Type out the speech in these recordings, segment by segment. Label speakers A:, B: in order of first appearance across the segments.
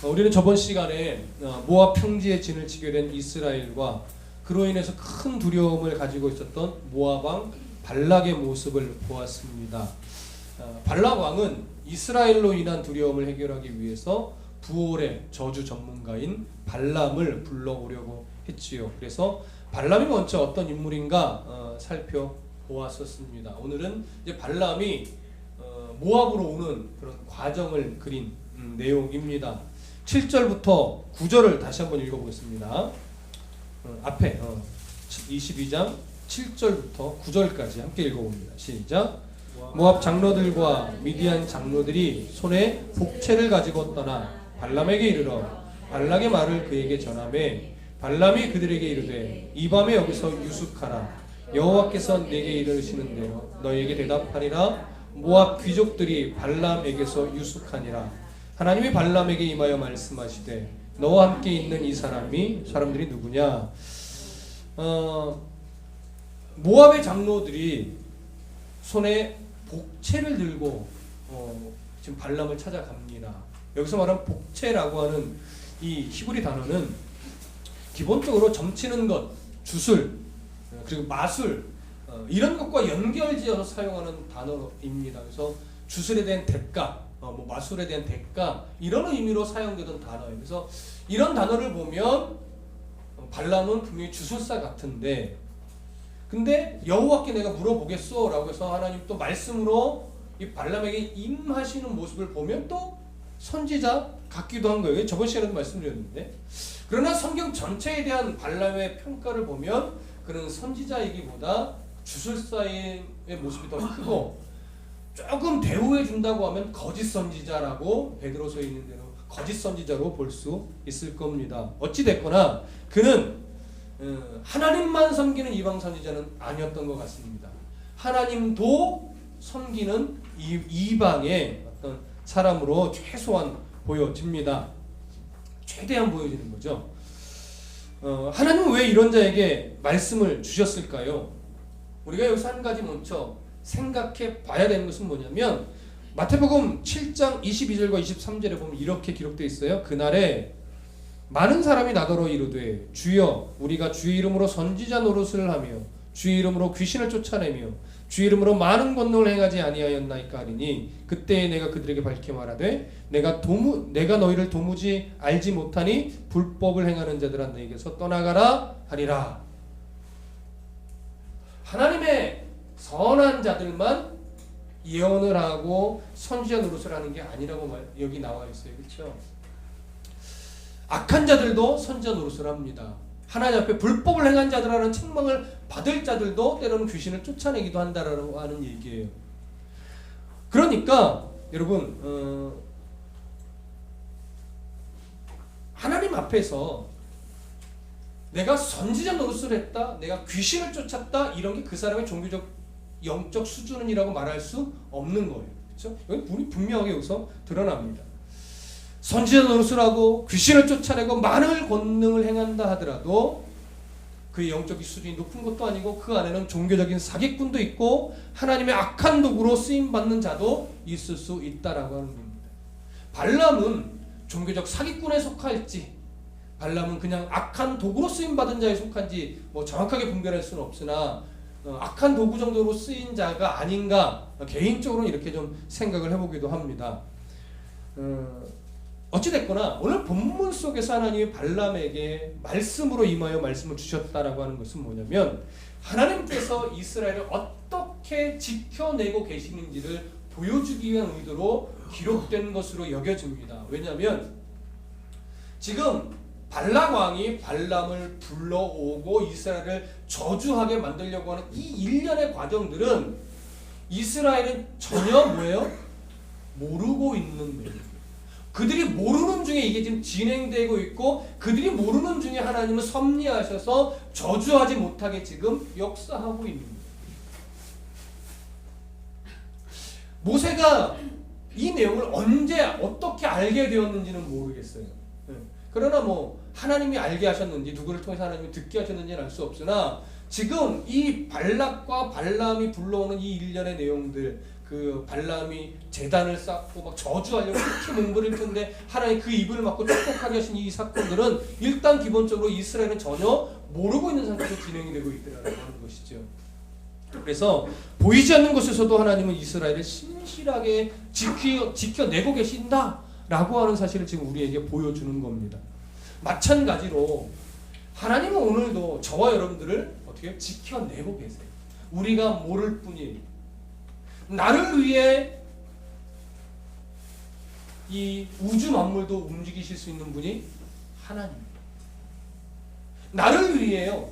A: 우리는 저번 시간에 모압 평지에 진을 치게 된 이스라엘과 그로 인해서 큰 두려움을 가지고 있었던 모압 왕 발락의 모습을 보았습니다. 발락 왕은 이스라엘로 인한 두려움을 해결하기 위해서 부올의 저주 전문가인 발람을 불러오려고 했지요. 그래서 발람이 먼저 어떤 인물인가 살펴보았었습니다. 오늘은 이제 발람이 모압으로 오는 그런 과정을 그린 내용입니다. 7절부터 9절을 다시 한번 읽어보겠습니다. 앞에 22장 7절부터 9절까지 함께 읽어봅니다. 시작. 모압 장로들과 미디안 장로들이 손에 복채를 가지고 떠나 발람에게 이르러 발락의 말을 그에게 전하매 발람이 그들에게 이르되 이 밤에 여기서 유숙하라. 여호와께서 내게 이르시는 대로 너희에게 대답하리라. 모압 귀족들이 발람에게서 유숙하니라. 하나님이 발람에게 임하여 말씀하시되 너와 함께 있는 이 사람들이 누구냐? 모압의 장로들이 손에 복채를 들고 지금 발람을 찾아갑니다. 여기서 말하는 복채라고 하는 이 히브리 단어는 기본적으로 점치는 것, 주술, 그리고 마술 이런 것과 연결지어서 사용하는 단어입니다. 그래서 주술에 대한 대가, 마술에 대한 대가 이런 의미로 사용되던 단어예요. 그래서 이런 단어를 보면 발람은 분명히 주술사 같은데, 근데 여호와께 내가 물어보겠소 라고 해서 하나님 또 말씀으로 이 발람에게 임하시는 모습을 보면 또 선지자 같기도 한 거예요. 저번 시간에도 말씀드렸는데, 그러나 성경 전체에 대한 발람의 평가를 보면 그는 선지자이기보다 주술사의 모습이 더 크고, 조금 대우해 준다고 하면 거짓 선지자라고 베드로서에 있는 대로 거짓 선지자로 볼 수 있을 겁니다. 어찌 됐거나 그는 하나님만 섬기는 이방 선지자는 아니었던 것 같습니다. 하나님도 섬기는 이방의 어떤 사람으로 최소한 보여집니다. 최대한 보여지는 거죠. 하나님은 왜 이런 자에게 말씀을 주셨을까요? 우리가 여기서 한 가지 먼저 생각해 봐야 되는 것은 뭐냐면, 마태복음 7장 22절과 23절에 보면 이렇게 기록되어 있어요. 그날에 많은 사람이 나더러 이르되 주여 우리가 주의 이름으로 선지자 노릇을 하며 주의 이름으로 귀신을 쫓아내며 주의 이름으로 많은 권능을 행하지 아니하였나이까 하리니 그때에 내가 그들에게 밝히 말하되 내가 너희를 도무지 알지 못하니 불법을 행하는 자들아 너희에게서 떠나가라 하리라. 하나님의 선한 자들만 예언을 하고 선지자 노릇을 하는 게 아니라고 여기 나와 있어요. 그렇죠? 악한 자들도 선지자 노릇을 합니다. 하나님 앞에 불법을 행한 자들이라는 책망을 받을 자들도 때로는 귀신을 쫓아내기도 한다라고 하는 얘기예요. 그러니까 여러분 하나님 앞에서 내가 선지자 노릇을 했다, 내가 귀신을 쫓았다, 이런 게 그 사람의 종교적 영적 수준이라고 말할 수 없는 거예요. 그렇죠? 여기 분명하게 여기서 드러납니다. 선지자 노릇을 하고 귀신을 쫓아내고 많은 권능을 행한다 하더라도 그의 영적 수준이 높은 것도 아니고 그 안에는 종교적인 사기꾼도 있고 하나님의 악한 도구로 쓰임받는 자도 있을 수 있다라고 하는 겁니다. 발람은 종교적 사기꾼에 속할지 발람은 그냥 악한 도구로 쓰임받은 자에 속한지 정확하게 분별할 수는 없으나 악한 도구 정도로 쓰인 자가 아닌가 개인적으로는 이렇게 좀 생각을 해보기도 합니다. 어찌됐거나 오늘 본문 속에서 하나님이 발람에게 말씀으로 임하여 말씀을 주셨다라고 하는 것은 뭐냐면, 하나님께서 이스라엘을 어떻게 지켜내고 계시는지를 보여주기 위한 의도로 기록된 것으로 여겨집니다. 왜냐하면 지금 발락 왕이 발람을 불러오고 이스라엘을 저주하게 만들려고 하는 이 일련의 과정들은 이스라엘은 전혀 뭐예요? 모르고 있는 거예요. 그들이 모르는 중에 이게 지금 진행되고 있고, 그들이 모르는 중에 하나님은 섭리하셔서 저주하지 못하게 지금 역사하고 있는 거예요. 모세가 이 내용을 언제 어떻게 알게 되었는지는 모르겠어요. 그러나 하나님이 알게 하셨는지 누구를 통해서 하나님이 듣게 하셨는지는 알 수 없으나 지금 이 발락과 발람이 불러오는 이 일련의 내용들, 그 발람이 제단을 쌓고 막 저주하려고 그렇게 몸부릴 텐데 하나님 그 입을 막고 축복하게 하신 이 사건들은 일단 기본적으로 이스라엘은 전혀 모르고 있는 상태에서 진행이 되고 있다는 것이죠. 그래서 보이지 않는 곳에서도 하나님은 이스라엘을 신실하게 지켜내고 계신다라고 하는 사실을 지금 우리에게 보여주는 겁니다. 마찬가지로 하나님은 오늘도 저와 여러분들을 어떻게 지켜내고 계세요. 우리가 모를 뿐이 나를 위해 이 우주 만물도 움직이실 수 있는 분이 하나님입니다. 나를 위해요.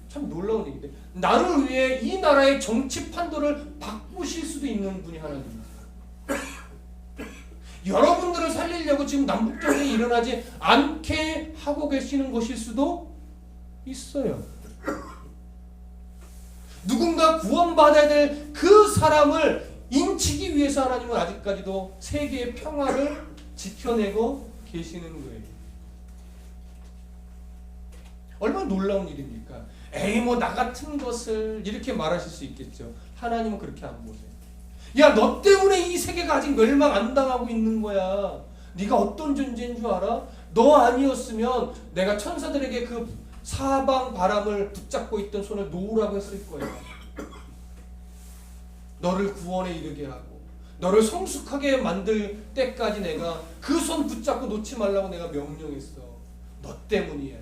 A: 참 놀라운 얘기인데 나를 위해 이 나라의 정치 판도를 바꾸실 수도 있는 분이 하나님입니다. 여러분들을 살리려고 지금 남북전쟁이 일어나지 않게 하고 계시는 것일 수도 있어요. 누군가 구원받아야 될 그 사람을 인치기 위해서 하나님은 아직까지도 세계의 평화를 지켜내고 계시는 거예요. 얼마나 놀라운 일입니까? 에이 뭐 나 같은 것을 이렇게 말하실 수 있겠죠. 하나님은 그렇게 안 보세요. 야, 너 때문에 이 세계가 아직 멸망 안 당하고 있는 거야. 네가 어떤 존재인 줄 알아? 너 아니었으면 내가 천사들에게 그 사방 바람을 붙잡고 있던 손을 놓으라고 했을 거야. 너를 구원에 이르게 하고 너를 성숙하게 만들 때까지 내가 그 손 붙잡고 놓지 말라고 내가 명령했어. 너 때문이야.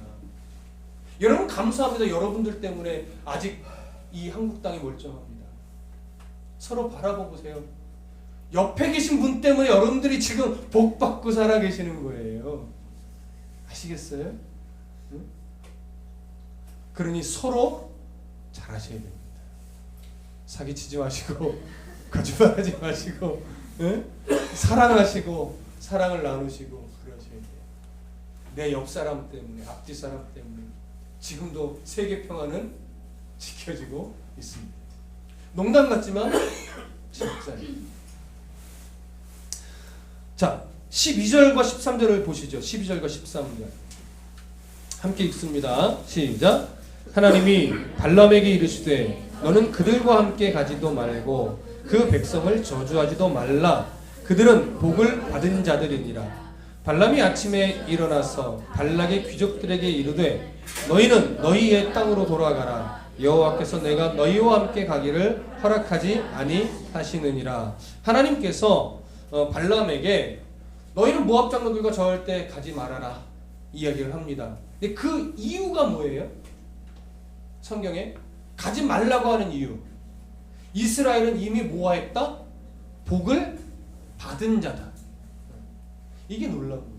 A: 여러분 감사합니다. 여러분들 때문에 아직 이 한국 땅이 멀쩡합니다. 서로 바라보고 보세요. 옆에 계신 분 때문에 여러분들이 지금 복 받고 살아 계시는 거예요. 아시겠어요? 응? 그러니 서로 잘하셔야 됩니다. 사기치지 마시고 거짓말하지 마시고 응? 사랑하시고 사랑을 나누시고 그러셔야 돼요. 내 옆 사람 때문에 앞뒤 사람 때문에 지금도 세계 평화는 지켜지고 있습니다. 농담 같지만 진짜예요. 자, 12절과 13절을 보시죠. 12절과 13절 함께 읽습니다. 시작. 하나님이 발람에게 이르시되 너는 그들과 함께 가지도 말고 그 백성을 저주하지도 말라. 그들은 복을 받은 자들이니라. 발람이 아침에 일어나서 발락의 귀족들에게 이르되 너희는 너희의 땅으로 돌아가라. 여호와께서 내가 너희와 함께 가기를 허락하지 아니하시느니라. 하나님께서 발람에게 너희는 모압 장로들과 절대 가지 말아라 이야기를 합니다. 근데 그 이유가 뭐예요? 성경에 가지 말라고 하는 이유. 이스라엘은 이미 뭐했다? 복을 받은 자다. 이게 놀라운 거예요.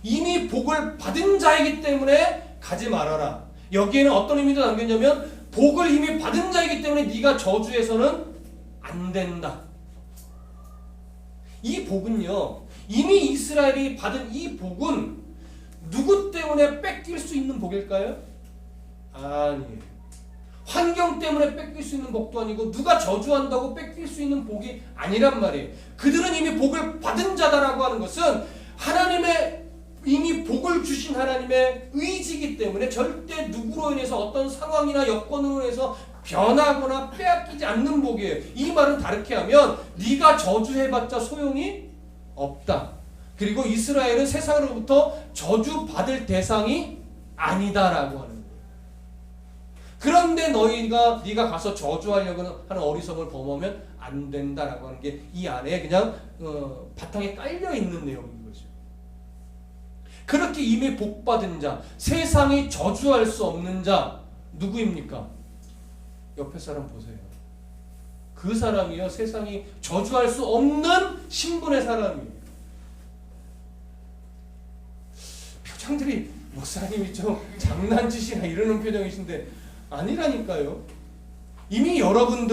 A: 이미 복을 받은 자이기 때문에 가지 말아라. 여기에는 어떤 의미도 담겼냐면 복을 이미 받은 자이기 때문에 네가 저주해서는 안 된다. 이 복은요, 이미 이스라엘이 받은 이 복은 누구 때문에 뺏길 수 있는 복일까요? 아니에요. 환경 때문에 뺏길 수 있는 복도 아니고 누가 저주한다고 뺏길 수 있는 복이 아니란 말이에요. 그들은 이미 복을 받은 자다라고 하는 것은 하나님의 이미 복을 주신 하나님의 의지이기 때문에 절대 누구로 인해서 어떤 상황이나 여건으로 인해서 변하거나 빼앗기지 않는 복이에요. 이 말은 다르게 하면 네가 저주해봤자 소용이 없다. 그리고 이스라엘은 세상으로부터 저주받을 대상이 아니다라고 하는 거예요. 그런데 네가 가서 저주하려고 하는 어리석음을 범하면 안 된다라고 하는 게 이 안에 그냥 바탕에 깔려 있는 내용인 거죠. 그렇게 이미 복받은 자, 세상이 저주할 수 없는 자 누구입니까? 옆에 사람 보세요. 그 사람이요, 세상이 저주할 수 없는 신분의 사람이에요. 표정들이 목사님이 좀 장난치시나 이러는 표정이신데 아니라니까요. 이미 여러분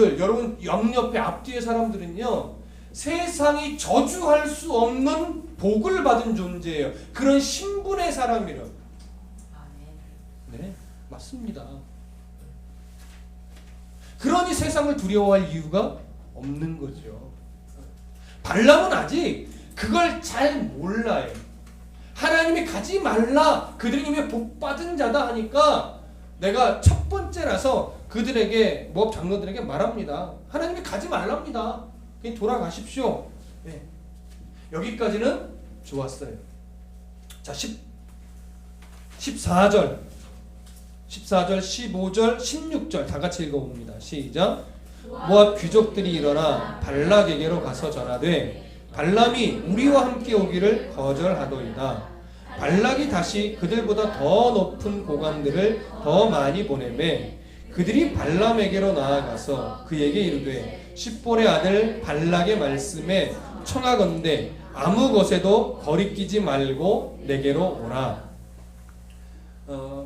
A: 옆옆에 앞뒤의 사람들은요, 세상이 저주할 수 없는 복을 받은 존재예요. 그런 신분의 사람이라고. 네, 맞습니다. 그러니 세상을 두려워할 이유가 없는 거죠. 발람은 아직 그걸 잘 몰라요. 하나님이 가지 말라, 그들이 이미 복 받은 자다 하니까 내가 첫 번째라서 그들에게 모압 장로들에게 말합니다. 하나님이 가지 말랍니다. 그냥 돌아가십시오. 네. 여기까지는 좋았어요. 자, 14절, 15절, 16절 다 같이 읽어봅니다. 시작. 모압 귀족들이 일어나 발락에게로 가서 전하되 발람이 우리와 함께 오기를 거절하더이다. 발락이 다시 그들보다 더 높은 고관들을 더 많이 보내매 그들이 발람에게로 나아가서 그에게 이르되 십볼의 아들 발락의 말씀에 청하건대 아무 것에도 거리끼지 말고 내게로 오라.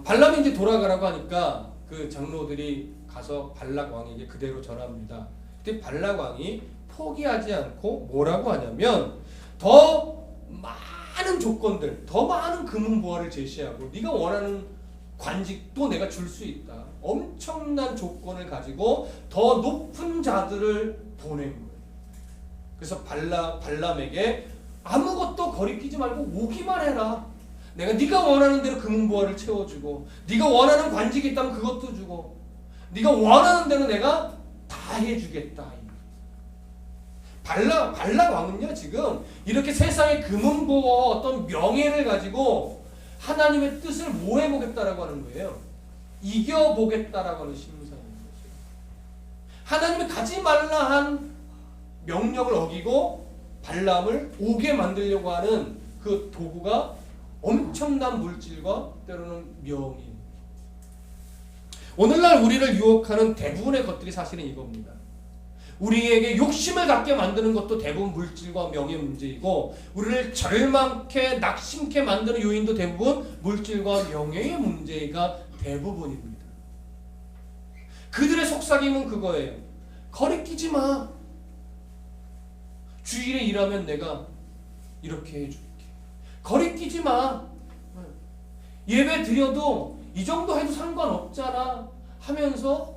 A: 발람이 이제 돌아가라고 하니까 그 장로들이 가서 발락 왕에게 그대로 전합니다. 그때 발락 왕이 포기하지 않고 뭐라고 하냐면 더 많은 조건들, 더 많은 금은보화를 제시하고 네가 원하는 관직도 내가 줄 수 있다. 엄청난 조건을 가지고 더 높은 자들을 보낸 거예요. 그래서 발람에게 아무것도 거리끼지 말고 오기만 해라. 내가 네가 원하는 대로 금은보화를 채워주고 네가 원하는 관직이 있다면 그것도 주고 네가 원하는 대로 내가 다 해주겠다. 발락 왕은요 지금 이렇게 세상의 금은보화와 어떤 명예를 가지고 하나님의 뜻을 뭐 해보겠다라고 하는 거예요. 이겨보겠다라고 하는 심상인 거죠. 하나님이 가지 말라 한 명령을 어기고 발람을 오게 만들려고 하는 그 도구가 엄청난 물질과 때로는 명예. 오늘날 우리를 유혹하는 대부분의 것들이 사실은 이겁니다. 우리에게 욕심을 갖게 만드는 것도 대부분 물질과 명예 문제이고 우리를 절망케 낙심케 만드는 요인도 대부분 물질과 명예의 문제가 대부분입니다. 그들의 속삭임은 그거예요. 거리끼지 마. 주일에 일하면 내가 이렇게 해줄게. 거리끼지 마. 예배 드려도 이 정도 해도 상관없잖아 하면서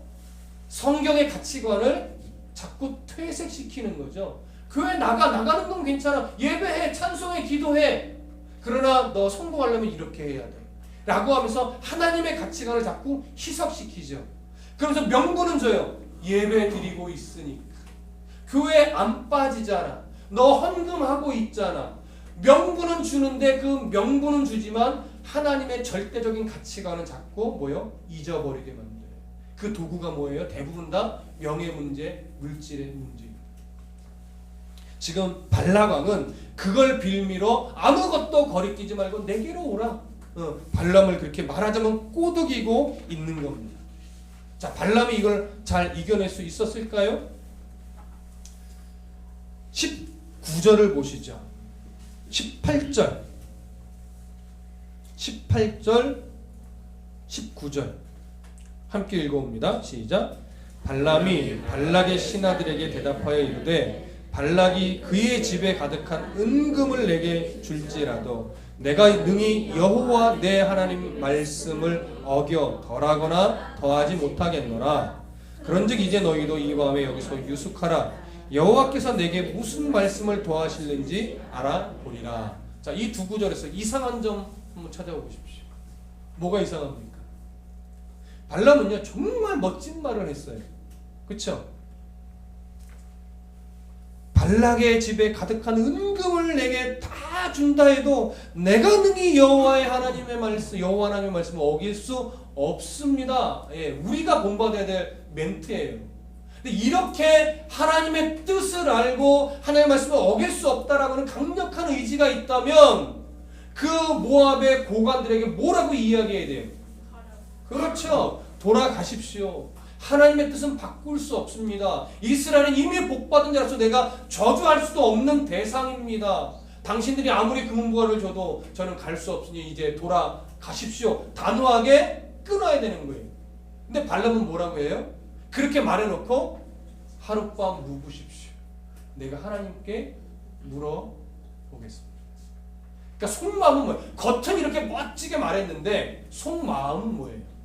A: 성경의 가치관을 자꾸 퇴색시키는 거죠. 교회 나가는 건 괜찮아. 예배해, 찬송해, 기도해. 그러나 너 성공하려면 이렇게 해야 돼. 라고 하면서 하나님의 가치관을 자꾸 희석시키죠. 그러면서 명분은 줘요. 예배 드리고 있으니까. 교회 안 빠지잖아. 너 헌금하고 있잖아. 명분은 주는데 그 명분은 주지만 하나님의 절대적인 가치관은 자꾸 잊어버리게 만들어요. 그 도구가 뭐예요? 대부분 다 명예 문제, 물질의 문제입니다. 지금 발락 왕은 그걸 빌미로 아무것도 거리끼지 말고 내게로 오라. 발람을 그렇게 말하자면 꼬드기고 있는 겁니다. 자, 발람이 이걸 잘 이겨낼 수 있었을까요? 19절을 보시죠. 18절, 19절 함께 읽어봅니다. 시작. 발람이 발락의 신하들에게 대답하여 이르되 발락이 그의 집에 가득한 은금을 내게 줄지라도 내가 능히 여호와 내 하나님 말씀을 어겨 덜하거나 더하지 못하겠노라. 그런즉 이제 너희도 이 밤에 여기서 유숙하라. 여호와께서 내게 무슨 말씀을 더하실는지 알아보리라. 자, 이 두 구절에서 이상한 점 한번 찾아보십시오. 뭐가 이상합니까? 발람은요 정말 멋진 말을 했어요. 그렇죠? 발락의 집에 가득한 은금을 내게 다 준다 해도 내가 능히 여호와 하나님의 말씀을 어길 수 없습니다. 예, 우리가 본받아야 될 멘트예요. 근데 이렇게 하나님의 뜻을 알고 하나님의 말씀을 어길 수 없다라고 하는 강력한 의지가 있다면 그 모압의 고관들에게 뭐라고 이야기해야 돼요? 그렇죠. 돌아가십시오. 하나님의 뜻은 바꿀 수 없습니다. 이스라엘은 이미 복받은 자로서 내가 저주할 수도 없는 대상입니다. 당신들이 아무리 금은보화를 줘도 저는 갈 수 없으니 이제 돌아가십시오. 단호하게 끊어야 되는 거예요. 근데 발람은 뭐라고 해요? 그렇게 말해놓고 하룻밤 묵으십시오. 내가 하나님께 물어보겠습니다. 그러니까 속마음은 뭐예요? 겉은 이렇게 멋지게 말했는데 속마음은 뭐예요?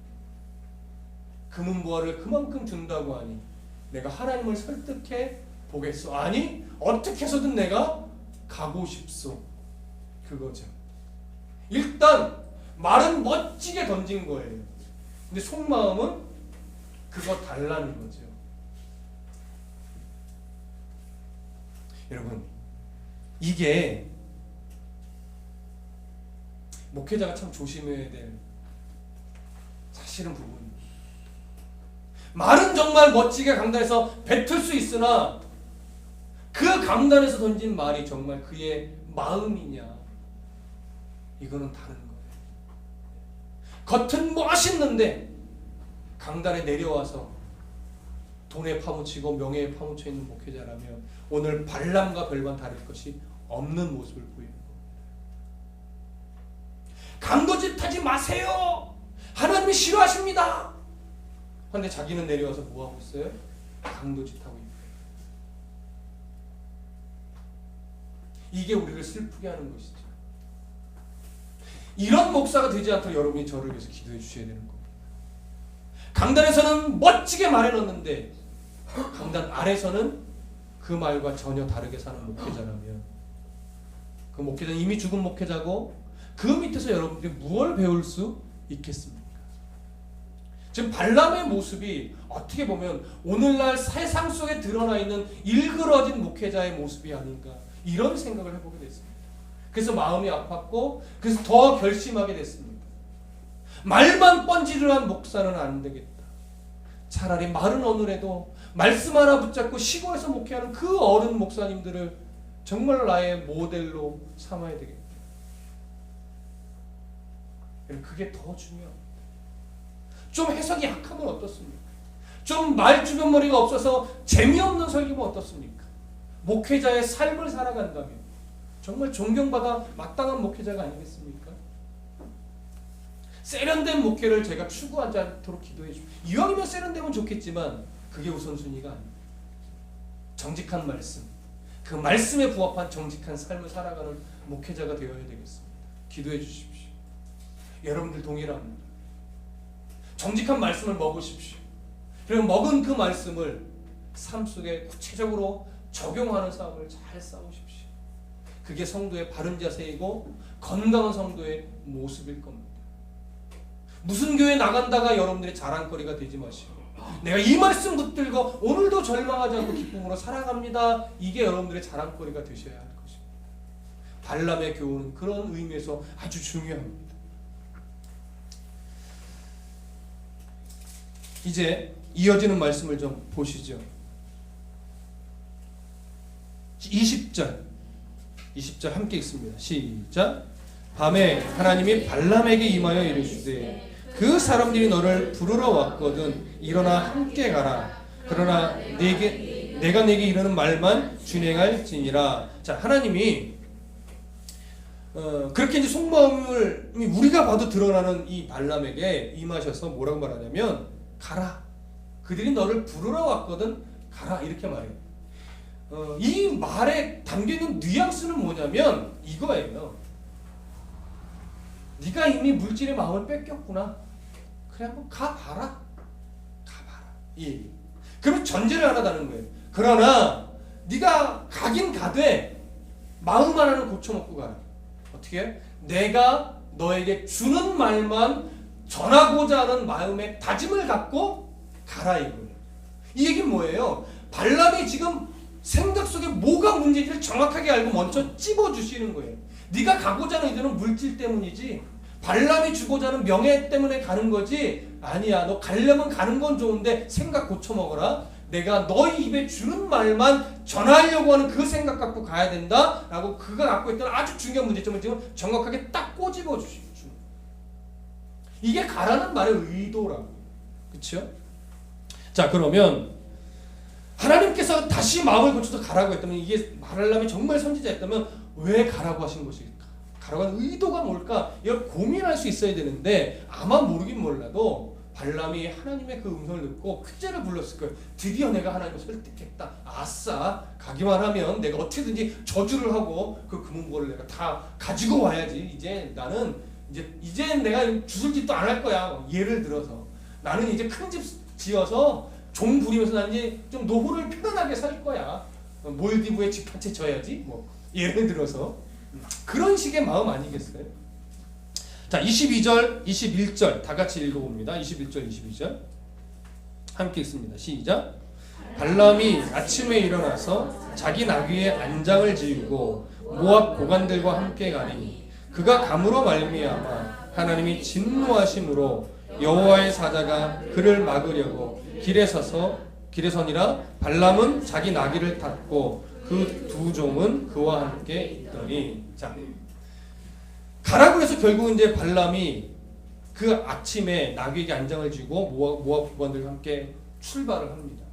A: 금은보화를 그만큼 준다고 하니 내가 하나님을 설득해 보겠소. 아니 어떻게 해서든 내가 가고 싶소. 그거죠. 일단 말은 멋지게 던진 거예요. 근데 속마음은 그거 달라는 거죠. 여러분, 이게 목회자가 참 조심해야 될 사실은 부분입니다. 말은 정말 멋지게 강단에서 뱉을 수 있으나 그 강단에서 던진 말이 정말 그의 마음이냐, 이거는 다른 거예요. 겉은 멋있는데 강단에 내려와서 돈에 파묻히고 명예에 파묻혀 있는 목회자라면 오늘 발람과 별반 다를 것이 없는 모습을 보이는 겁니다. 강도짓하지 마세요. 하나님이 싫어하십니다. 그런데 자기는 내려와서 뭐하고 있어요? 강도짓하고 있는 거예요. 이게 우리를 슬프게 하는 것이죠. 이런 목사가 되지 않도록 여러분이 저를 위해서 기도해 주셔야 되는 겁니다. 강단에서는 멋지게 말해놓는데 강단 아래서는 그 말과 전혀 다르게 사는 목회자라면 그 목회자는 이미 죽은 목회자고 그 밑에서 여러분들이 무엇을 배울 수 있겠습니까? 지금 발람의 모습이 어떻게 보면 오늘날 세상 속에 드러나 있는 일그러진 목회자의 모습이 아닌가, 이런 생각을 해보게 됐습니다. 그래서 마음이 아팠고 그래서 더 결심하게 됐습니다. 말만 뻔지르한 목사는 안 되겠다. 차라리 마른 오늘에도 말씀 하나 붙잡고 시골에서 목회하는 그 어른 목사님들을 정말 나의 모델로 삼아야 되겠다. 그게 더 중요합니다. 좀 해석이 약하면 어떻습니까? 좀 말 주변머리가 없어서 재미없는 설교면 어떻습니까? 목회자의 삶을 살아간다면 정말 존경받아 마땅한 목회자가 아니겠습니까? 세련된 목회를 제가 추구하지 않도록 기도해 주십시오. 이왕이면 세련되면 좋겠지만 그게 우선순위가 아닙니다. 정직한 말씀, 그 말씀에 부합한 정직한 삶을 살아가는 목회자가 되어야 되겠습니다. 기도해 주십시오. 여러분들 동일합니다. 정직한 말씀을 먹으십시오. 그리고 먹은 그 말씀을 삶 속에 구체적으로 적용하는 싸움을 잘 싸우십시오. 그게 성도의 바른 자세이고 건강한 성도의 모습일 겁니다. 무슨 교회 나간다가 여러분들의 자랑거리가 되지 마시고 내가 이 말씀 붙들고 오늘도 절망하지 않고 기쁨으로 살아갑니다. 이게 여러분들의 자랑거리가 되셔야 할 것입니다. 발람의 교훈은 그런 의미에서 아주 중요합니다. 이제 이어지는 말씀을 좀 보시죠. 20절 함께 읽습니다. 시작. 밤에 하나님이 발람에게 임하여 이르시되 그 사람들이 너를 부르러 왔거든 일어나 함께 가라. 그러나 내가 내게 이르는 말만 준행할지니라. 자, 하나님이 그렇게 이제 속마음을 우리가 봐도 드러나는 이 발람에게 임하셔서 뭐라고 말하냐면 가라. 그들이 너를 부르러 왔거든 가라, 이렇게 말해요. 이 말에 담겨있는 뉘앙스는 뭐냐면 이거예요. 네가 이미 물질의 마음을 뺏겼구나. 그래, 한번 가봐라. 이 얘기. 그러면 전제를 하나다는 거예요. 그러나 네가 가긴 가되 마음 하나는 고쳐먹고 가라. 어떻게 해? 내가 너에게 주는 말만 전하고자 하는 마음의 다짐을 갖고 가라, 이거예요. 이 얘기는 뭐예요? 발람이 지금 생각 속에 뭐가 문제인지를 정확하게 알고 먼저 찝어주시는 거예요. 네가 가고자 하는 이들은 물질 때문이지 발람이 주고자 하는 명예 때문에 가는 거지 아니야. 너 가려면 가는 건 좋은데 생각 고쳐먹어라. 내가 너희 입에 주는 말만 전하려고 하는 그 생각 갖고 가야 된다 라고 그가 갖고 있던 아주 중요한 문제점을 지금 정확하게 딱 꼬집어 주시는 거예요. 이게 가라는 말의 의도라고. 그렇죠? 자, 그러면 하나님께서 다시 마음을 고쳐서 가라고 했다면 이게 발람이 정말 선지자였다면 왜 가라고 하신 것일까? 가라고 하는 의도가 뭘까? 이걸 고민할 수 있어야 되는데 아마 모르긴 몰라도 발람이 하나님의 그 음성을 듣고 쾌재를 불렀을 거예요. 드디어 내가 하나님을 설득했다. 아싸, 가기만 하면 내가 어떻게든지 저주를 하고 그 금은보를 내가 다 가지고 와야지. 이제 나는 이제 내가 주술 짓도 안 할 거야. 예를 들어서 나는 이제 큰 집 지어서 종 부리면서 난 이제 좀 노후를 편안하게 살 거야. 몰디브에 집 한 채 져야지. 뭐 예를 들어서 그런 식의 마음 아니겠어요? 자, 22절, 21절 다 같이 읽어봅니다. 21절, 22절 함께 읽습니다. 시작. 발람이 아침에 일어나서 자기 나귀의 안장을 지우고 모압 고관들과 함께 가니 그가 감으로 말미암아 하나님이 진노하심으로 여호와의 사자가 그를 막으려고 길에 서니라. 발람은 자기 나귀를 탔고 그 두 종은 그와 함께 있더니. 자, 가라고 해서 결국은 이제 발람이 그 아침에 나귀에게 안장을 쥐고 모압 고관들과 함께 출발을 합니다.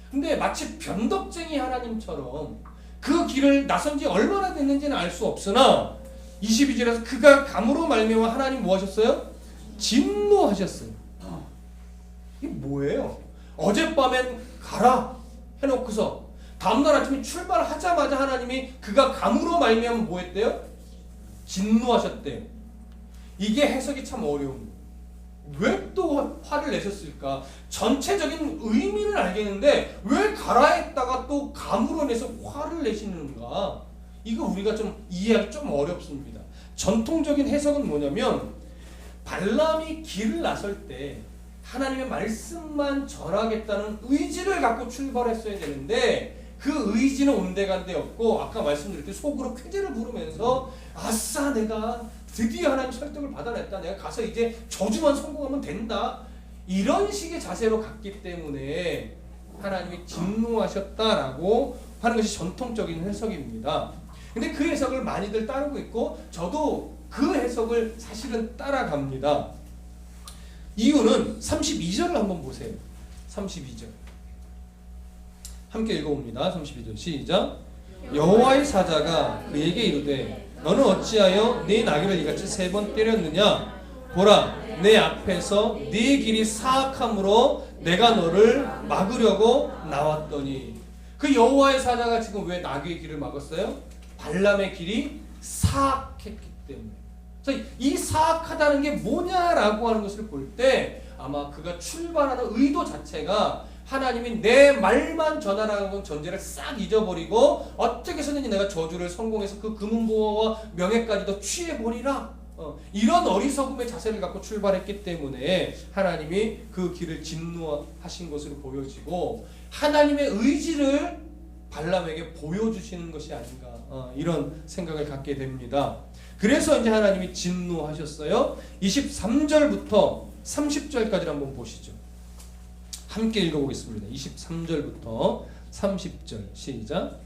A: 근데 마치 변덕쟁이 하나님처럼 그 길을 나선 지 얼마나 됐는지는 알 수 없으나 22절에서 그가 감으로 말미암아 하나님 뭐 하셨어요? 진노하셨어요. 이게 뭐예요? 어젯밤엔 가라 해놓고서 다음날 아침에 출발하자마자 하나님이 그가 감으로 말미암아 뭐 했대요? 진노하셨대요. 이게 해석이 참 어려운. 왜 또 화를 내셨을까? 전체적인 의미는 알겠는데 왜 가라 했다가 또 감으로 내서 화를 내시는가? 이거 우리가 좀 이해하기 좀 어렵습니다. 전통적인 해석은 뭐냐면 발람이 길을 나설 때 하나님의 말씀만 전하겠다는 의지를 갖고 출발했어야 되는데 그 의지는 온데간데 없고 아까 말씀드렸듯이 속으로 쾌재를 부르면서 아싸 내가 드디어 하나님 설득을 받아냈다. 내가 가서 이제 저주만 성공하면 된다. 이런 식의 자세로 갔기 때문에 하나님이 진노하셨다라고 하는 것이 전통적인 해석입니다. 근데 그 해석을 많이들 따르고 있고 저도 그 해석을 사실은 따라갑니다. 이유는 32절을 한번 보세요. 32절 함께 읽어봅니다. 32절 시작. 여호와의 사자가 그에게 이르되 너는 어찌하여 네 나귀를 이같이 3번 때렸느냐? 보라 내 앞에서 네 길이 사악함으로 내가 너를 막으려고 나왔더니. 그 여호와의 사자가 지금 왜 나귀의 길을 막았어요? 발람의 길이 사악했기 때문에. 그래서 이 사악하다는 게 뭐냐라고 하는 것을 볼 때 아마 그가 출발하는 의도 자체가 하나님이 내 말만 전하라는 전제를 싹 잊어버리고 어떻게 해서든지 내가 저주를 성공해서 그 금은보화와 명예까지도 취해버리라. 이런 어리석음의 자세를 갖고 출발했기 때문에 하나님이 그 길을 진노하신 것으로 보여지고 하나님의 의지를 발람에게 보여주시는 것이 아닌가 이런 생각을 갖게 됩니다. 그래서 이제 하나님이 진노하셨어요. 23절부터 30절까지 한번 보시죠. 함께 읽어보겠습니다. 23절부터 30절 시작.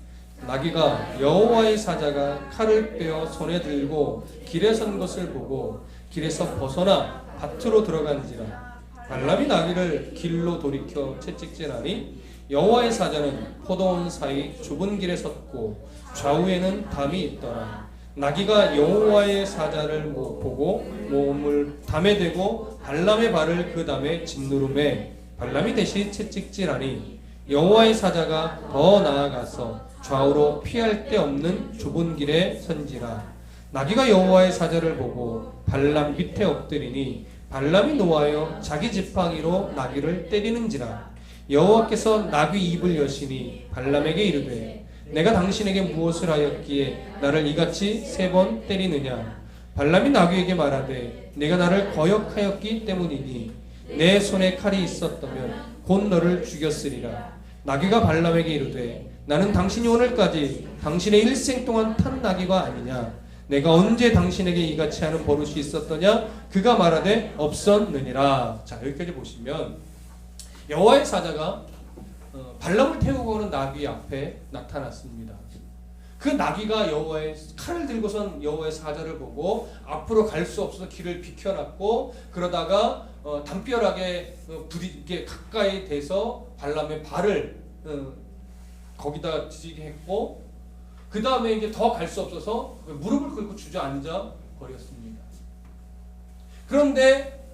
A: 나귀가 여호와의 사자가 칼을 빼어 손에 들고 길에 선 것을 보고 길에서 벗어나 밭으로 들어간지라. 발람이 나귀를 길로 돌이켜 채찍질하니 여호와의 사자는 포도원 사이 좁은 길에 섰고 좌우에는 담이 있더라. 나귀가 여호와의 사자를 보고 몸을 담에 대고 발람의 발을 그 담에 짓누르매 발람이 대신 채찍질하니 여호와의 사자가 더 나아가서 좌우로 피할 데 없는 좁은 길에 선지라. 나귀가 여호와의 사자를 보고 발람 밑에 엎드리니 발람이 노하여 자기 지팡이로 나귀를 때리는지라. 여호와께서 나귀 입을 여시니 발람에게 이르되 내가 당신에게 무엇을 하였기에 나를 이같이 3번 때리느냐. 발람이 나귀에게 말하되 내가 나를 거역하였기 때문이니 내 손에 칼이 있었다면 곧 너를 죽였으리라. 나귀가 발람에게 이르되 나는 당신이 오늘까지 당신의 일생 동안 탄 나귀가 아니냐. 내가 언제 당신에게 이같이 하는 버릇이 있었더냐. 그가 말하되 없었느니라. 자, 여기까지 보시면 여호와의 사자가 발람을 태우고 오는 나귀 앞에 나타났습니다. 그 나귀가 여호와의 칼을 들고선 여호와의 사자를 보고 앞으로 갈 수 없어서 길을 비켜놨고 그러다가 담벼락에 부딪게 가까이 돼서 발람의 발을 거기다 지지게 했고 그 다음에 이제 더 갈 수 없어서 무릎을 꿇고 주저앉아 버렸습니다. 그런데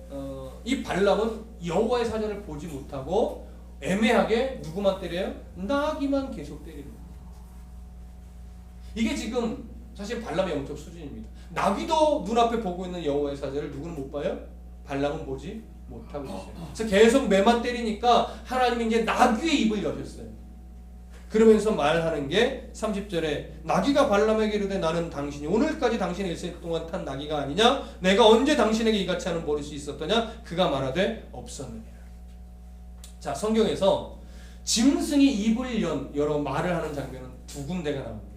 A: 이 발람은 여호와의 사자를 보지 못하고 애매하게 누구만 때려요? 나귀만 계속 때립니다. 이게 지금 사실 발람의 영적 수준입니다. 나귀도 눈앞에 보고 있는 여호와의 사자를 누구는 못 봐요? 발람은 보지 못하고 있어요. 그래서 계속 매만 때리니까 하나님이 이제 나귀의 입을 여셨어요. 그러면서 말하는 게 30절에 나귀가 발람에게 이르되 나는 당신이 오늘까지 당신의 일생 동안 탄 나귀가 아니냐. 내가 언제 당신에게 이같이 하는 버릇이 있었더냐. 그가 말하되 없었느니라. 자, 성경에서 짐승이 입을 열어 말을 하는 장면은 두 군데가 나옵니다.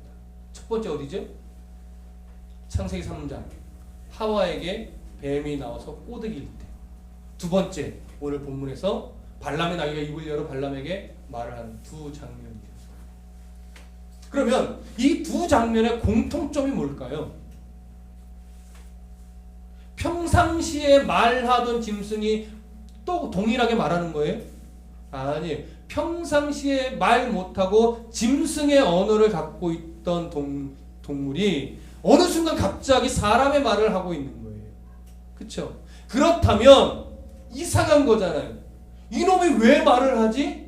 A: 첫 번째 어디죠? 창세기 3장 하와에게 뱀이 나와서 꼬드길 때. 두 번째 오늘 본문에서 발람의 나귀가 입을 열어 발람에게 말을 하는 두 장면이에요. 그러면 이 두 장면의 공통점이 뭘까요? 평상시에 말하던 짐승이 또 동일하게 말하는 거예요? 아니에요. 평상시에 말 못하고 짐승의 언어를 갖고 있던 동물이 어느 순간 갑자기 사람의 말을 하고 있는 거예요. 그렇죠? 그렇다면 이상한 거잖아요. 이놈이 왜 말을 하지?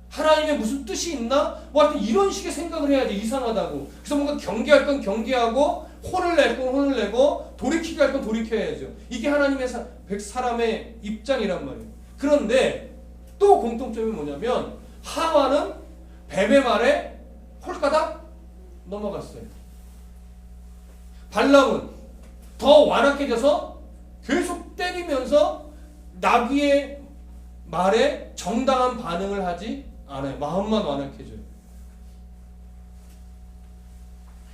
A: 하나님의 무슨 뜻이 있나? 뭐 하여튼 이런 식의 생각을 해야지. 이상하다고. 그래서 뭔가 경계할 건 경계하고 혼을 낼 건 혼을 내고 돌이키게 할 건 돌이켜야죠. 이게 하나님의 사람의 입장이란 말이에요. 그런데 또 공통점이 뭐냐면 하와는 뱀의 말에 홀가닥 넘어갔어요. 발람은 더 완악해져서 계속 때리면서 나귀의 말에 정당한 반응을 하지 않아요. 마음만 완악해져요.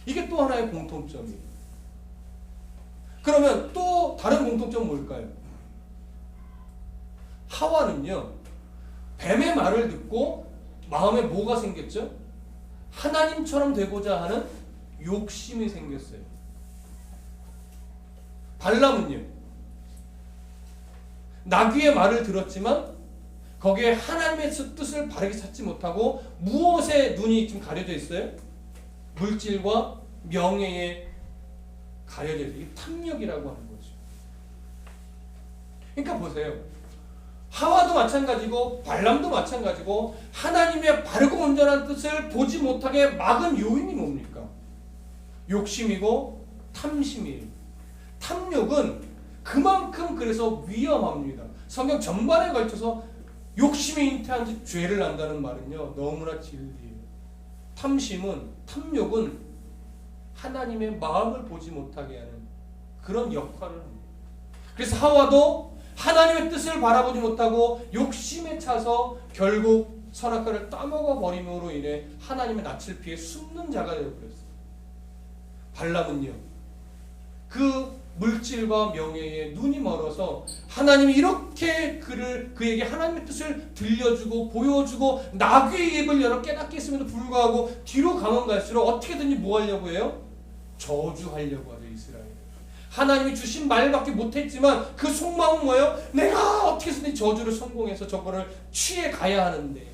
A: 이게 또 하나의 공통점이에요. 그러면 또 다른 공통점은 뭘까요? 하와는요, 뱀의 말을 듣고 마음에 뭐가 생겼죠? 하나님처럼 되고자 하는 욕심이 생겼어요. 발람은요, 나귀의 말을 들었지만 거기에 하나님의 뜻을 바르게 찾지 못하고 무엇에 눈이 좀 가려져 있어요? 물질과 명예에 가려져 있어요. 이게 탐욕이라고 하는 거죠. 그러니까 보세요. 하와도 마찬가지고 발람도 마찬가지고 하나님의 바르고 온전한 뜻을 보지 못하게 막은 요인이 뭡니까? 욕심이고 탐심이에요. 탐욕은 그만큼 그래서 위험합니다. 성경 전반에 걸쳐서 욕심이 잉태한 즉 죄를 난다는 말은요, 너무나 진리예요. 탐욕은 하나님의 마음을 보지 못하게 하는 그런 역할을 합니다. 그래서 하와도 하나님의 뜻을 바라보지 못하고 욕심에 차서 결국 선악과를 따먹어 버림으로 인해 하나님의 낯을 피해 숨는 자가 되어버렸어요. 발람은요, 그 물질과 명예에 눈이 멀어서 하나님이 이렇게 그에게 하나님의 뜻을 들려주고 보여주고 나귀의 입을 열어 깨닫게 했음에도 불구하고 뒤로 가면 갈수록 어떻게든지 뭐 하려고 해요? 저주하려고 하죠. 이스라엘. 하나님이 주신 말밖에 못했지만 그 속마음은 뭐예요? 내가 어떻게 해서든 저주를 성공해서 저거를 취해 가야 하는데.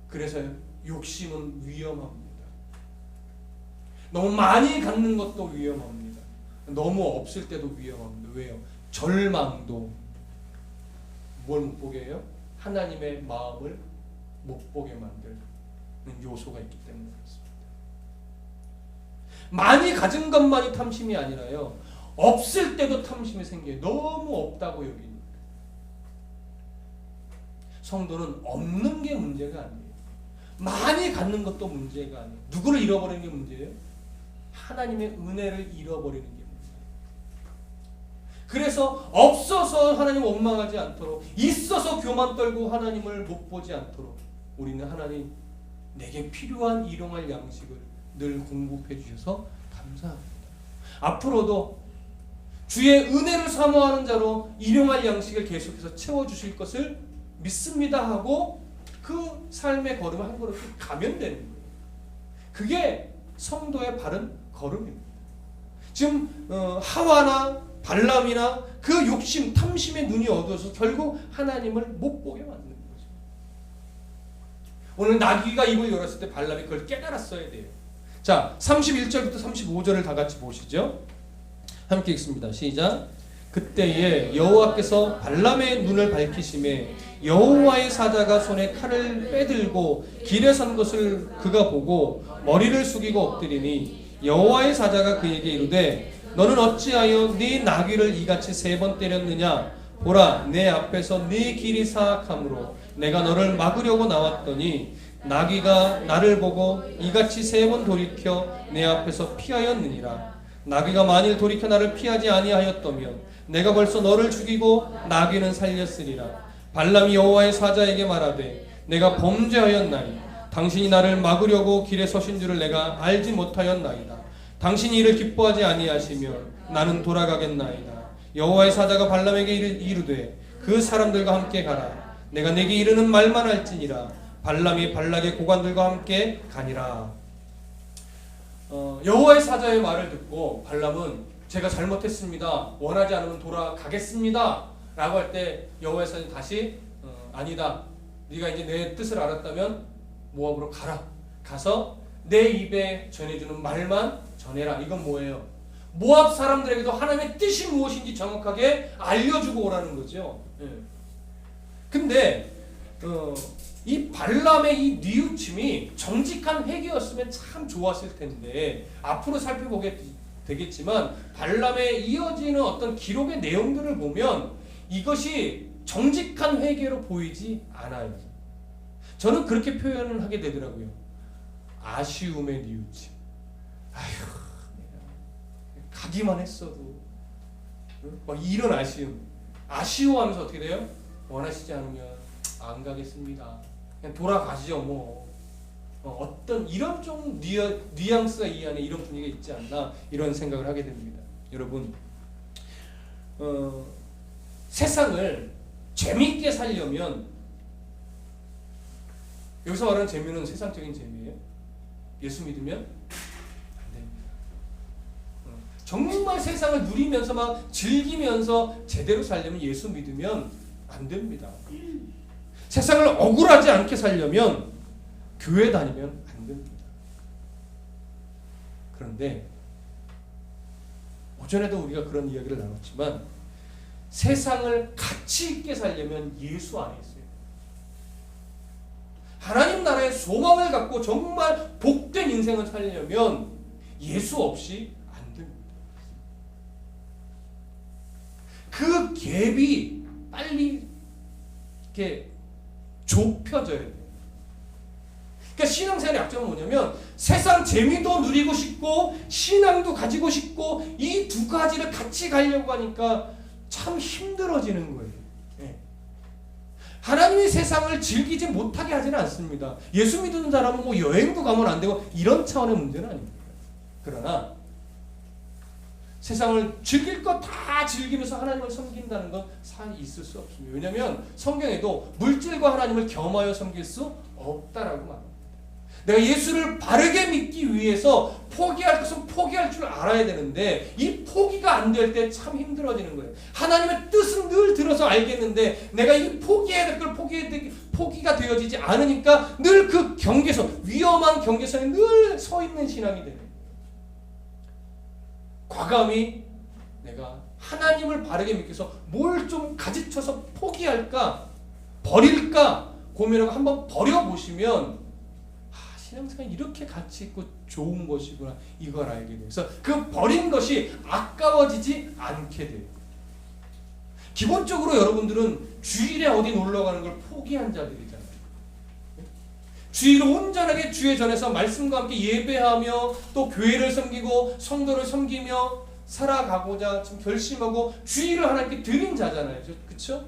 A: 그래서 욕심은 위험합니다. 너무 많이 갖는 것도 위험합니다. 너무 없을 때도 위험합니다. 왜요? 절망도 뭘 못 보게 해요? 하나님의 마음을 못 보게 만드는 요소가 있기 때문에 그렇습니다. 많이 가진 것만이 탐심이 아니라요, 없을 때도 탐심이 생겨요. 너무 없다고 여기니까. 성도는 없는 게 문제가 아니에요. 많이 갖는 것도 문제가 아니에요. 누구를 잃어버리는 게 문제예요? 하나님의 은혜를 잃어버리는 게 문제예요. 그래서 없어서 하나님 원망하지 않도록, 있어서 교만 떨고 하나님을 못 보지 않도록 우리는 하나님 내게 필요한 일용할 양식을 늘 공급해 주셔서 감사합니다. 앞으로도 주의 은혜를 사모하는 자로 일용할 양식을 계속해서 채워주실 것을 믿습니다 하고 그 삶의 걸음을 한 걸음 가면 되는 거예요. 그게 성도의 바른 걸음입니다. 지금 하와나 발람이나 그 욕심, 탐심의 눈이 어두워서 결국 하나님을 못 보게 만드는 거죠. 오늘 나귀가 입을 열었을 때 발람이 그걸 깨달았어야 돼요. 자, 31절부터 35절을 다 같이 보시죠. 함께 읽습니다. 시작. 그때에 여호와께서 발람의 눈을 밝히심에 여호와의 사자가 손에 칼을 빼들고 길에 선 것을 그가 보고 머리를 숙이고 엎드리니 여호와의 사자가 그에게 이르되 너는 어찌하여 네 나귀를 이같이 3번 때렸느냐? 보라, 내 앞에서 네 길이 사악함으로 내가 너를 막으려고 나왔더니 나귀가 나를 보고 이같이 3번 돌이켜 내 앞에서 피하였느니라. 나귀가 만일 돌이켜 나를 피하지 아니하였다면 내가 벌써 너를 죽이고 나귀는 살렸으리라. 발람이 여호와의 사자에게 말하되 내가 범죄하였나니 당신이 나를 막으려고 길에 서신 줄을 내가 알지 못하였나이다. 당신이 이를 기뻐하지 아니하시면 나는 돌아가겠나이다. 여호와의 사자가 발람에게 이르되 그 사람들과 함께 가라. 내가 내게 이르는 말만 할지니라. 발람이 발락의 고관들과 함께 가니라. 여호와의 사자의 말을 듣고 발람은 제가 잘못했습니다. 원하지 않으면 돌아가겠습니다. 라고 할 때 여호와의 사자는 다시 아니다. 네가 이제 내 뜻을 알았다면 모압으로 가라. 가서 내 입에 전해주는 말만 전해라. 이건 뭐예요? 모압 사람들에게도 하나님의 뜻이 무엇인지 정확하게 알려주고 오라는 거죠. 근데 이 발람의 이 뉘우침이 정직한 회개였으면 참 좋았을 텐데 앞으로 살펴보게 되겠지만 발람에 이어지는 어떤 기록의 내용들을 보면 이것이 정직한 회개로 보이지 않아요. 저는 그렇게 표현을 하게 되더라고요. 아쉬움의 뉘우침. 아휴, 가기만 했어도 막 이런 아쉬워하면서 어떻게 돼요? 원하시지 않으면 안 가겠습니다. 그냥 돌아가시죠 뭐. 어떤 이런 좀 뉘앙스가 이 안에 이런 분위기가 있지 않나 이런 생각을 하게 됩니다. 여러분, 세상을 재미있게 살려면 여기서 말하는 재미는 세상적인 재미예요. 예수 믿으면 안 됩니다. 정말 세상을 누리면서 막 즐기면서 제대로 살려면 예수 믿으면 안 됩니다. 세상을 억울하지 않게 살려면 교회 다니면 안 됩니다. 그런데 오전에도 우리가 그런 이야기를 나눴지만 세상을 가치 있게 살려면 예수 안에 있어요. 하나님 나라의 소망을 갖고 정말 복된 인생을 살려면 예수 없이 안 됩니다. 그 갭이 빨리 이렇게 좁혀져야 돼요. 그러니까 신앙생활의 약점은 뭐냐면 세상 재미도 누리고 싶고 신앙도 가지고 싶고 이 두 가지를 같이 가려고 하니까 참 힘들어지는 거예요. 하나님의 세상을 즐기지 못하게 하지는 않습니다. 예수 믿는 사람은 뭐 여행도 가면 안 되고 이런 차원의 문제는 아닙니다. 그러나 세상을 즐길 것 다 즐기면서 하나님을 섬긴다는 건 사실 있을 수 없습니다. 왜냐하면 성경에도 물질과 하나님을 겸하여 섬길 수 없다라고 말합니다. 내가 예수를 바르게 믿기 위해서 포기할 것은 포기할 줄 알아야 되는데 이 포기가 안 될 때 참 힘들어지는 거예요. 하나님의 뜻은 늘 들어서 알겠는데 내가 이 포기해야 될 걸 포기가 되어지지 않으니까 늘 그 경계선, 위험한 경계선에 늘 서 있는 신앙이 되는 거예요. 과감히 내가 하나님을 바르게 믿기 위해서 뭘 좀 가지쳐서 포기할까 버릴까 고민하고 한번 버려보시면 신앙생활이 이렇게 가치 있고 좋은 것이구나 이걸 알게 돼요. 그래서 그 버린 것이 아까워지지 않게 돼요. 기본적으로 여러분들은 주일에 어디 놀러 가는 걸 포기한 자들이잖아요. 주일을 온전하게 주의 전에서 말씀과 함께 예배하며 또 교회를 섬기고 성도를 섬기며 살아가고자 지금 결심하고 주일을 하나님께 드린 자잖아요. 그렇죠?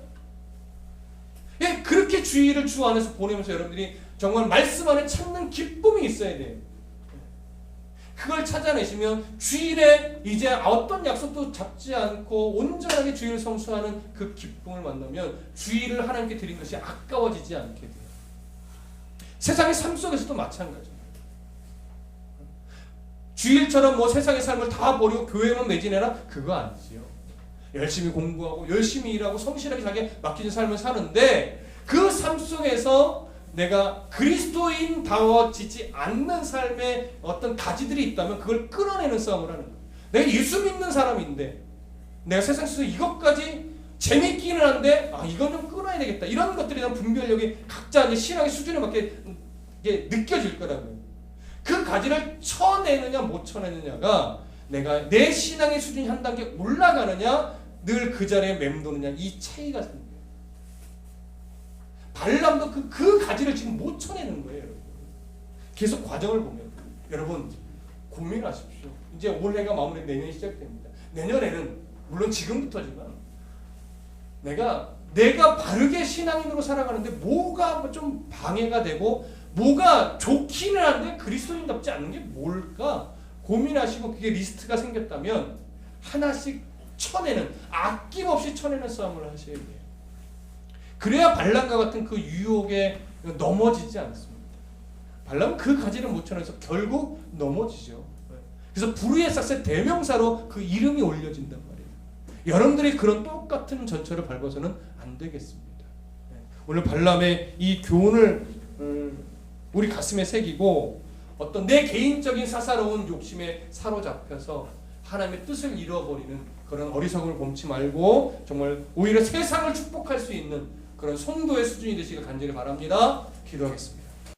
A: 예, 그렇게 주일을 주 안에서 보내면서 여러분들이 정말 말씀 안에 찾는 기쁨이 있어야 돼요. 그걸 찾아내시면 주일에 이제 어떤 약속도 잡지 않고 온전하게 주일을 성수하는 그 기쁨을 만나면 주일을 하나님께 드린 것이 아까워지지 않게 돼요. 세상의 삶 속에서도 마찬가지입니다. 주일처럼 뭐 세상의 삶을 다 버리고 교회만 매진해라? 그거 아니지요. 열심히 공부하고 열심히 일하고 성실하게 자기 맡기는 삶을 사는데 그 삶 속에서 내가 그리스도인다워지지 않는 삶의 어떤 가지들이 있다면 그걸 끌어내는 싸움을 하는 거예요. 내가 예수 믿는 사람인데 내가 세상 속에서 이것까지 재밌기는 한데 이건 좀 끊어야 되겠다. 이런 것들에 대한 분별력이 각자 이제 신앙의 수준에 맞게 이게 느껴질 거라고요. 그 가지를 쳐내느냐 못 쳐내느냐가 내가 내 신앙의 수준이 한 단계 올라가느냐 늘 그 자리에 맴도느냐 이 차이가 생겨요. 발람도 그 가지를 지금 못 쳐내는 거예요. 여러분. 계속 과정을 보면 여러분 고민하십시오. 이제 올해가 마무리 내년이 시작됩니다. 내년에는 물론 지금부터지만 내가 내가 바르게 신앙인으로 살아가는데 뭐가 좀 방해가 되고 뭐가 좋기는 한데 그리스도인답지 않은 게 뭘까 고민하시고 그게 리스트가 생겼다면 하나씩 쳐내는, 아낌없이 쳐내는 싸움을 하셔야 돼요. 그래야 발람과 같은 그 유혹에 넘어지지 않습니다. 발람은 그 가지를 못 쳐내서 결국 넘어지죠. 그래서 불의의 싹새 대명사로 그 이름이 올려진단 말이에요. 여러분들이 그런 똑같은 전철을 밟아서는 안 되겠습니다. 오늘 발람의 이 교훈을 우리 가슴에 새기고 어떤 내 개인적인 사사로운 욕심에 사로잡혀서 하나님의 뜻을 잃어버리는 그런 어리석음을 범치 말고 정말 오히려 세상을 축복할 수 있는 그런 성도의 수준이 되시길 간절히 바랍니다. 기도하겠습니다.